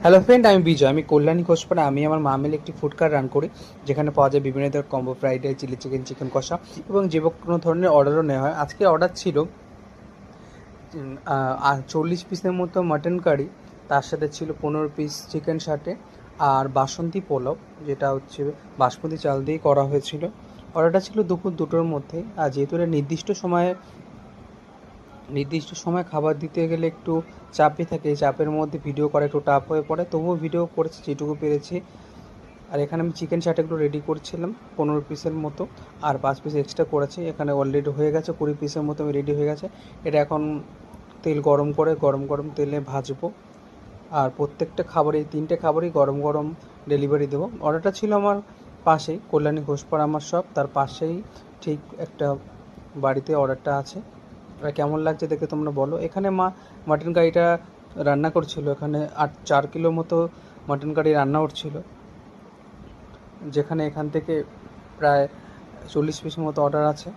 Hello friend, আমি বিজয়। আমি কল্যাণী ঘোষপাড়া। আমি আমার মা মিলে একটি ফুড কার্ট রান করি, যেখানে পাওয়া যায় বিভিন্ন ধরনের combo, fried rice, chilli chicken, chicken কষা এবং যে কোনো ধরনের অর্ডারও নেওয়া হয়। আজকে অর্ডার ছিল 40 পিসের মতো মাটন কারি, তার সাথে ছিল 15 পিস চিকেন সাটে আর বাসন্তী পোলাও, যেটা হচ্ছে বাসমতি চাল দিয়ে করা হয়েছিল। অর্ডারটা ছিল দুপুর 2টোর মধ্যে। আর যেহেতু এটা নির্দিষ্ট সময় খাবার দিতে গেলে একটু চাপই থাকে, এই চাপের মধ্যে ভিডিও করা একটু টাফ হয়ে পড়ে, তবুও ভিডিও করেছি যেটুকু পেরেছি। আর এখানে আমি চিকেন চাটাগুলো রেডি করছিলাম 15 পিসের মতো, আর 5 পিস এক্সট্রা করেছি। এখানে অলরেডি হয়ে গেছে 20 পিসের মতো, আমি রেডি হয়ে গেছে। এটা এখন তেল গরম করে গরম গরম তেলে ভাজবো। আর প্রত্যেকটা খাবারই, 3টে খাবারই গরম গরম ডেলিভারি দেবো। অর্ডারটা ছিল আমার পাশেই, কল্যাণী ঘোষপাড়া আমার শপ, তার পাশেই ঠিক একটা বাড়িতে অর্ডারটা আছে। আর কেমন লাগছে দেখে তোমরা বলো। এখানে মাটন কারিটা রান্না করছিল, এখানে 4 কিলো মতো মাটন কারি রান্না করছিল, যেখানে এখান থেকে প্রায় 40 পিসের মতো অর্ডার আছে।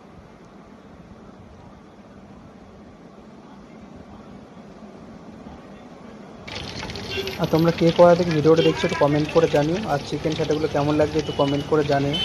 আর তোমরা কে কোথা থেকে ভিডিওটা দেখছো একটু কমেন্ট করে জানিও। আর চিকেন সাটাগুলো কেমন লাগছে একটু কমেন্ট করে জানিও।